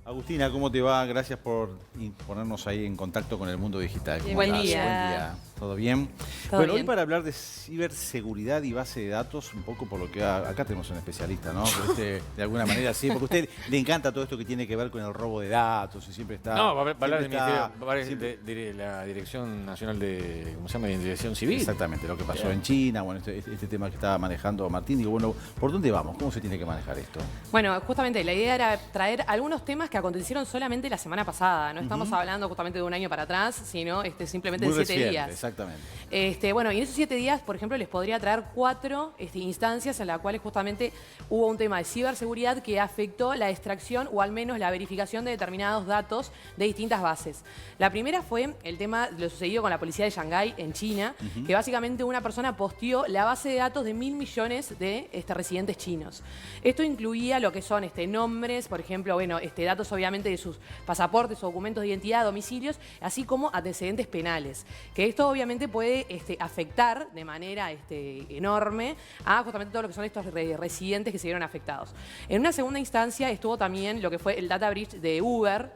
Agustina, ¿cómo te va? Gracias por ponernos ahí en contacto con el mundo digital. ¿Cómo Buen estás? día. Buen día. ¿Todo bien? ¿Todo Bueno, bien? hoy para hablar de ciberseguridad y base de datos, un poco por lo que acá tenemos un especialista, ¿no? Pero de alguna manera sí, porque a usted le encanta todo esto que tiene que ver con el robo de datos y siempre está... No, va a hablar del siempre está- Ministerio, va a hablar siempre- de la Dirección Nacional de, ¿cómo se llama? De Identificación Civil. Exactamente, lo que pasó Bien. en China, bueno, este tema que estaba manejando Martín. Digo, bueno, ¿por dónde vamos? ¿Cómo se tiene que manejar esto? Bueno, justamente la idea era traer algunos temas que acontecieron solamente la semana pasada. No estamos hablando justamente de un año para atrás, sino simplemente Muy de 7 reciente, días. exactamente. Bueno, y en esos 7 días, por ejemplo, les podría traer 4 instancias en las cuales justamente hubo un tema de ciberseguridad que afectó la extracción o al menos la verificación de determinados datos de distintas bases. La primera fue el tema de lo sucedido con la policía de Shanghái en China, que básicamente una persona posteó la base de datos de 1.000 millones de residentes chinos. Esto incluía lo que son nombres, por ejemplo, bueno, datos obviamente de sus pasaportes o documentos de identidad, domicilios, así como antecedentes penales. Que esto obviamente puede afectar de manera enorme a justamente todo lo que son estos residentes que se vieron afectados. En una segunda instancia estuvo también lo que fue el data breach de Uber,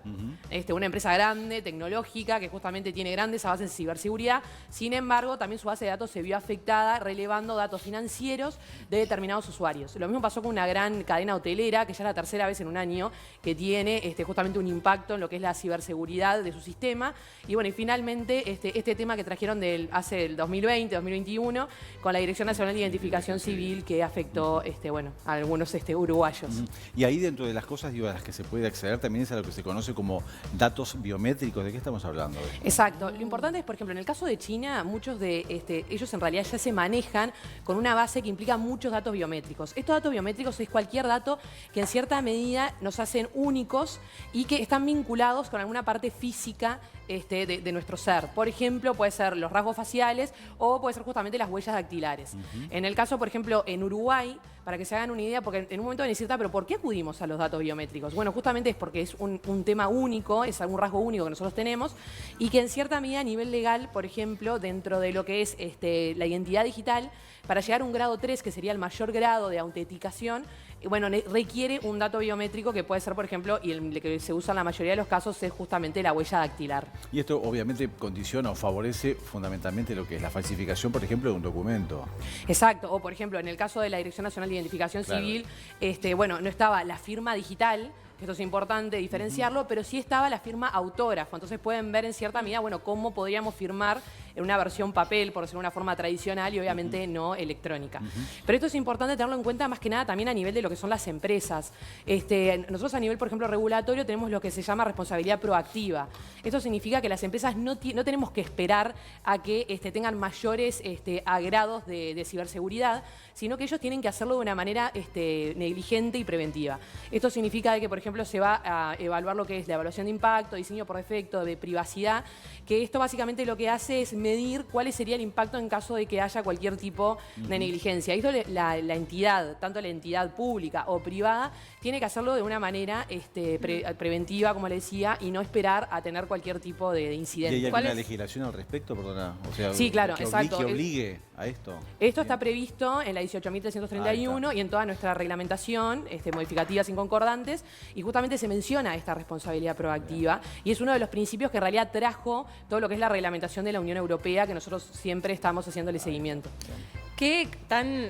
una empresa grande, tecnológica, que justamente tiene grandes avances en ciberseguridad. Sin embargo, también su base de datos se vio afectada, relevando datos financieros de determinados usuarios. Lo mismo pasó con una gran cadena hotelera, que ya es la tercera vez en un año que tiene justamente un impacto en lo que es la ciberseguridad de su sistema. Y bueno, y finalmente este tema que trajeron hace el 2020, 2021, con la Dirección Nacional de Identificación Civil, que afectó a algunos uruguayos. Y ahí dentro de las cosas, digo, a las que se puede acceder también es a lo que se conoce como datos biométricos. ¿De qué estamos hablando? Exacto. Lo importante es, por ejemplo, en el caso de China, muchos de ellos en realidad ya se manejan con una base que implica muchos datos biométricos. Estos datos biométricos es cualquier dato que en cierta medida nos hacen únicos y que están vinculados con alguna parte física de nuestro ser. Por ejemplo, puede ser los rasgos faciales o puede ser justamente las huellas dactilares. En el caso, por ejemplo, en Uruguay, para que se hagan una idea, porque en un momento van a decir, pero ¿por qué acudimos a los datos biométricos? Bueno, justamente es porque es un tema único, es algún rasgo único que nosotros tenemos y que en cierta medida a nivel legal, por ejemplo, dentro de lo que es la identidad digital, para llegar a un grado 3, que sería el mayor grado de autenticación, bueno, requiere un dato biométrico que puede ser, por ejemplo, y el que se usa en la mayoría de los casos es justamente la huella dactilar. Y esto obviamente condiciona o favorece fundamentalmente lo que es la falsificación, por ejemplo, de un documento. Exacto, o por ejemplo, en el caso de la Dirección Nacional de Identificación Civil, bueno, no estaba la firma digital. Esto es importante diferenciarlo, pero sí estaba la firma autógrafo. Entonces pueden ver en cierta medida, bueno, cómo podríamos firmar en una versión papel, por decirlo de una forma tradicional y obviamente no electrónica. Pero esto es importante tenerlo en cuenta más que nada también a nivel de lo que son las empresas. Nosotros a nivel, por ejemplo, regulatorio tenemos lo que se llama responsabilidad proactiva. Esto significa que las empresas no tenemos que esperar a que tengan mayores agrados de ciberseguridad, sino que ellos tienen que hacerlo de una manera negligente y preventiva. Esto significa que, por ejemplo, se va a evaluar lo que es la evaluación de impacto, diseño por defecto, de privacidad, que esto básicamente lo que hace es medir cuál sería el impacto en caso de que haya cualquier tipo de negligencia. Esto la entidad, tanto la entidad pública o privada, tiene que hacerlo de una manera preventiva, como le decía, y no esperar a tener cualquier tipo de incidente. ¿Y hay alguna legislación al respecto? Perdona. O sea, sí, claro, que exacto. Que obligue a esto. Esto está previsto en la 18.331 y en toda nuestra reglamentación, modificativas y concordantes, y justamente se menciona esta responsabilidad proactiva y es uno de los principios que en realidad trajo todo lo que es la reglamentación de la Unión Europea, que nosotros siempre estamos haciéndole seguimiento. ¿Qué tan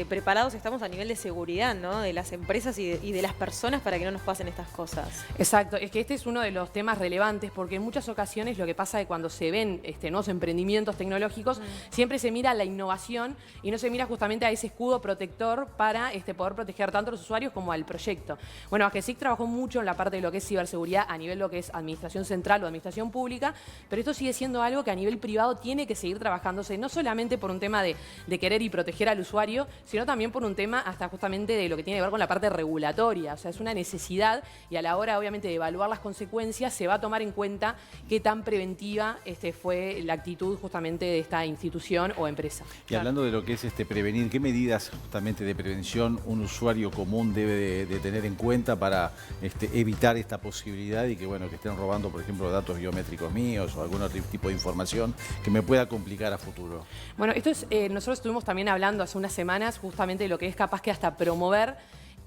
preparados estamos a nivel de seguridad, ¿no? De las empresas y de las personas para que no nos pasen estas cosas? Exacto, es que este es uno de los temas relevantes porque en muchas ocasiones lo que pasa es que cuando se ven nuevos emprendimientos tecnológicos, siempre se mira la innovación y no se mira justamente a ese escudo protector para poder proteger tanto a los usuarios como al proyecto. Bueno, AGESIC trabajó mucho en la parte de lo que es ciberseguridad a nivel de lo que es administración central o administración pública, pero esto sigue siendo algo que a nivel privado tiene que seguir trabajándose, no solamente por un tema de querer y proteger al usuario, sino también por un tema hasta justamente de lo que tiene que ver con la parte regulatoria. O sea, es una necesidad y a la hora obviamente de evaluar las consecuencias se va a tomar en cuenta qué tan preventiva fue la actitud justamente de esta institución o empresa. Y hablando de lo que es prevenir, ¿qué medidas justamente de prevención un usuario común debe de tener en cuenta para evitar esta posibilidad y que, bueno, que estén robando, por ejemplo, datos biométricos míos o algún otro tipo de información que me pueda complicar a futuro? Bueno, esto es, nosotros estuvimos también hablando hace unas semanas justamente de lo que es capaz que hasta promover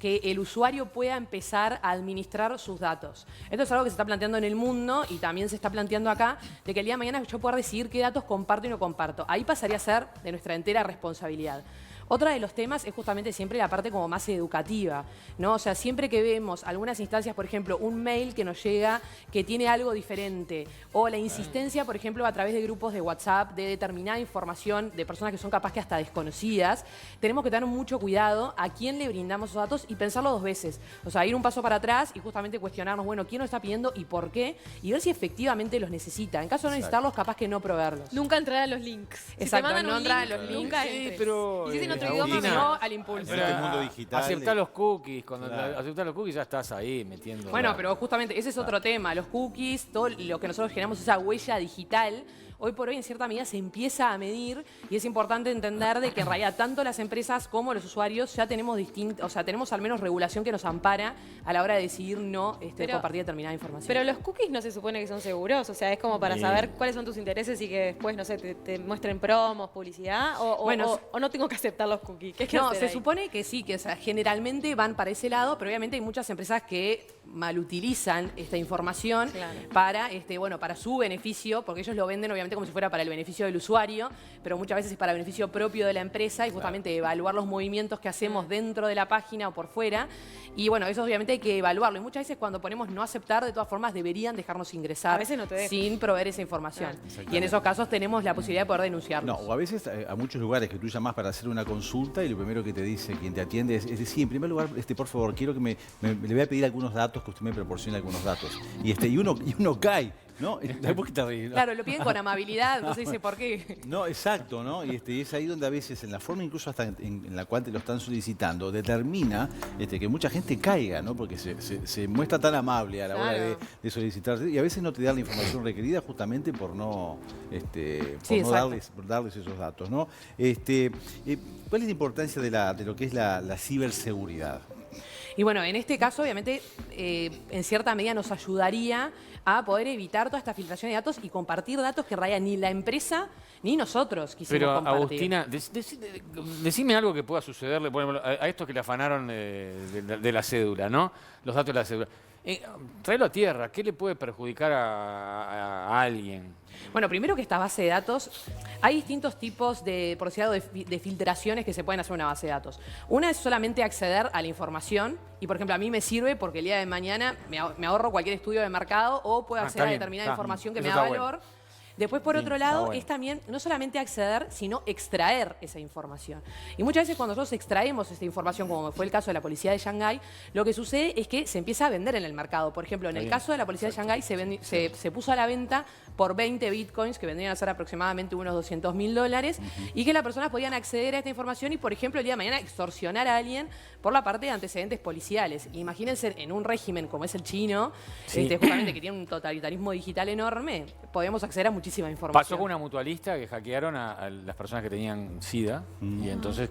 que el usuario pueda empezar a administrar sus datos. Esto es algo que se está planteando en el mundo y también se está planteando acá, de que el día de mañana yo pueda decidir qué datos comparto y no comparto. Ahí pasaría a ser de nuestra entera responsabilidad. Otro de los temas es justamente siempre la parte como más educativa, ¿no? O sea, siempre que vemos algunas instancias, por ejemplo, un mail que nos llega que tiene algo diferente, o la insistencia, por ejemplo, a través de grupos de WhatsApp de determinada información de personas que son capaz que hasta desconocidas, tenemos que tener mucho cuidado a quién le brindamos esos datos y pensarlo dos veces. O sea, ir un paso para atrás y justamente cuestionarnos, bueno, quién nos está pidiendo y por qué, y ver si efectivamente los necesita. En caso de no necesitarlos, capaz que no proveerlos. Nunca entrar a los links. Si Exacto, te mandan no un entrar link, a los links. nunca Sí, entres. pero, Y si es en otro Agustina, idioma, No al impulso. En este mundo digital. Aceptar los cookies. Cuando Claro. aceptar los cookies ya estás ahí metiendo. Bueno, pero justamente ese es otro tema. Los cookies, todo lo que nosotros generamos, esa huella digital, hoy por hoy en cierta medida se empieza a medir y es importante entender de que en realidad tanto las empresas como los usuarios ya tenemos tenemos al menos regulación que nos ampara a la hora de decidir no Pero- compartir determinada información. Pero los cookies no se supone que son seguros, o sea, es como para Sí. saber cuáles son tus intereses y que después, no sé, te muestren promos, publicidad, o no tengo que aceptar los cookies. ¿Qué hay que No, hacer se ahí? supone que sí, que o sea, generalmente van para ese lado, pero obviamente hay muchas empresas que malutilizan esta información Claro. para su beneficio, porque ellos lo venden obviamente como si fuera para el beneficio del usuario, pero muchas veces es para beneficio propio de la empresa y justamente evaluar los movimientos que hacemos dentro de la página o por fuera. Y bueno, eso obviamente hay que evaluarlo. Y muchas veces cuando ponemos no aceptar, de todas formas deberían dejarnos ingresar A veces no te dejan. sin proveer esa información. Claro. Y en esos casos tenemos la posibilidad de poder denunciarlos. No, o a veces a muchos lugares que tú llamas para hacer una consulta y lo primero que te dice quien te atiende es decir, en primer lugar, por favor, quiero que le voy a pedir algunos datos, que usted me proporcione algunos datos. Y uno cae, ¿no? Después que te ríes, ¿no? Claro, lo piden con amabilidad, entonces dice, ¿por qué? No, exacto, ¿no? Y es ahí donde a veces, en la forma incluso hasta en la cual te lo están solicitando, determina que mucha gente caiga, ¿no? Porque se muestra tan amable a la hora Claro. de solicitar y a veces no te da la información requerida justamente por no, Sí, por no exacto. darles esos datos, ¿no? ¿Cuál es la importancia de lo que es la ciberseguridad? Y bueno, en este caso, obviamente, en cierta medida nos ayudaría a poder evitar toda esta filtración de datos y compartir datos que en realidad ni la empresa ni nosotros quisimos Pero compartir. Agustina, decime algo que pueda sucederle, por ejemplo, a estos que le afanaron de la cédula, ¿no? Los datos de la cédula. Tráelo a tierra, ¿qué le puede perjudicar a alguien? Bueno, primero que esta base de datos, hay distintos tipos por decir algo, de filtraciones que se pueden hacer en una base de datos. Una es solamente acceder a la información y, por ejemplo, a mí me sirve porque el día de mañana me ahorro cualquier estudio de mercado o puedo acceder está a bien, determinada está. información que Eso me da está bueno. valor. Después, por Sí, otro está lado, bueno. es también no solamente acceder, sino extraer esa información. Y muchas veces cuando nosotros extraemos esta información, como fue el caso de la policía de Shanghái, lo que sucede es que se empieza a vender en el mercado. Por ejemplo, en el caso de la policía de Shanghái se puso a la venta por 20 bitcoins, que vendrían a ser aproximadamente unos $200.000, y que las personas podían acceder a esta información y, por ejemplo, el día de mañana extorsionar a alguien por la parte de antecedentes policiales. Imagínense en un régimen como es el chino, Sí. justamente que tiene un totalitarismo digital enorme, podemos acceder a muchísima información. Pasó con una mutualista que hackearon a las personas que tenían SIDA y entonces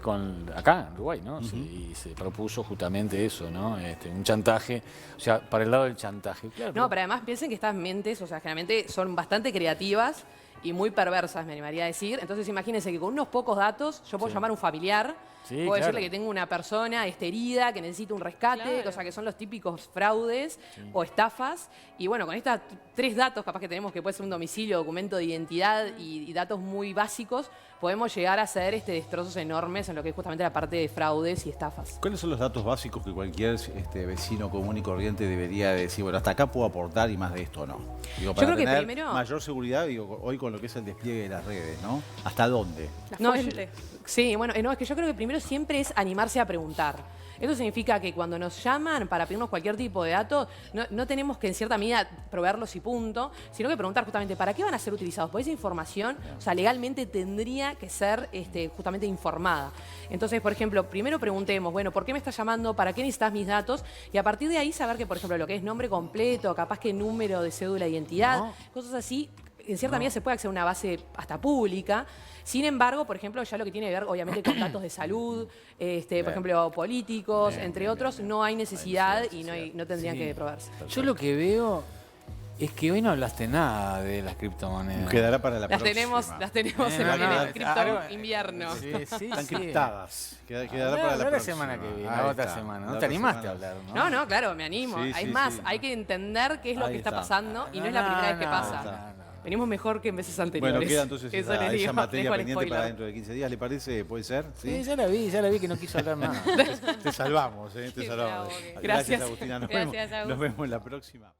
acá en Uruguay, ¿no? Y se propuso justamente eso, ¿no? Un chantaje, o sea, para el lado del chantaje. Claro, No, pero además piensen que estas mentes, o sea, generalmente son bastante creativas y muy perversas, me animaría a decir. Entonces imagínense que con unos pocos datos yo puedo llamar a un familiar, Sí, puedo claro. decirle que tengo una persona herida, que necesita un rescate, Claro. o sea, que son los típicos fraudes o estafas. Y bueno, con estos 3 datos capaz que tenemos, que puede ser un domicilio, documento de identidad y datos muy básicos, podemos llegar a hacer destrozos enormes en lo que es justamente la parte de fraudes y estafas. ¿Cuáles son los datos básicos que cualquier vecino común y corriente debería decir, bueno, hasta acá puedo aportar y más de esto no? Digo, para creo que tener primero- mayor seguridad, hoy con lo que es el despliegue de las redes, ¿no? ¿Hasta dónde? La No, fuente. sí, bueno, no, es que yo creo que primero siempre es animarse a preguntar. Eso significa que cuando nos llaman para pedirnos cualquier tipo de datos, no tenemos que en cierta medida proveerlos y punto, sino que preguntar justamente para qué van a ser utilizados. Porque esa información, o sea, legalmente tendría que ser justamente informada. Entonces, por ejemplo, primero preguntemos, bueno, ¿por qué me estás llamando? ¿Para qué necesitas mis datos? Y a partir de ahí saber que, por ejemplo, lo que es nombre completo, capaz que número de cédula de identidad, No. cosas así, en cierta medida se puede acceder a una base hasta pública. Sin embargo, por ejemplo, ya lo que tiene que ver, obviamente, con datos de salud, por ejemplo, políticos, entre otros, no hay necesidad y no tendrían Sí. que probarse. Yo lo que veo Es que hoy no hablaste nada de las criptomonedas. Quedará para la Las próxima. tenemos en no, no, el cripto ahora- invierno. Sí, sí, Están sí. criptadas. Quedará Habla para la la próxima. semana que viene, Ahí la otra está, semana. la No te otra animaste semana. a hablar, ¿no? No, claro, me animo. Sí, Hay sí, más, sí. hay que entender qué es lo Ahí que está está. pasando y no es la primera vez que pasa. no. Venimos mejor que en veces anteriores. Bueno, queda entonces Eso esa, les digo, esa materia dejo el pendiente para spoiler. dentro de 15 días. ¿Le parece? ¿Puede ser? Sí, ya la vi que no quiso hablar más. Te salvamos, te Qué salvamos. bravo, Gracias, Gracias. Agustina. Gracias, Agus. Nos vemos en la próxima.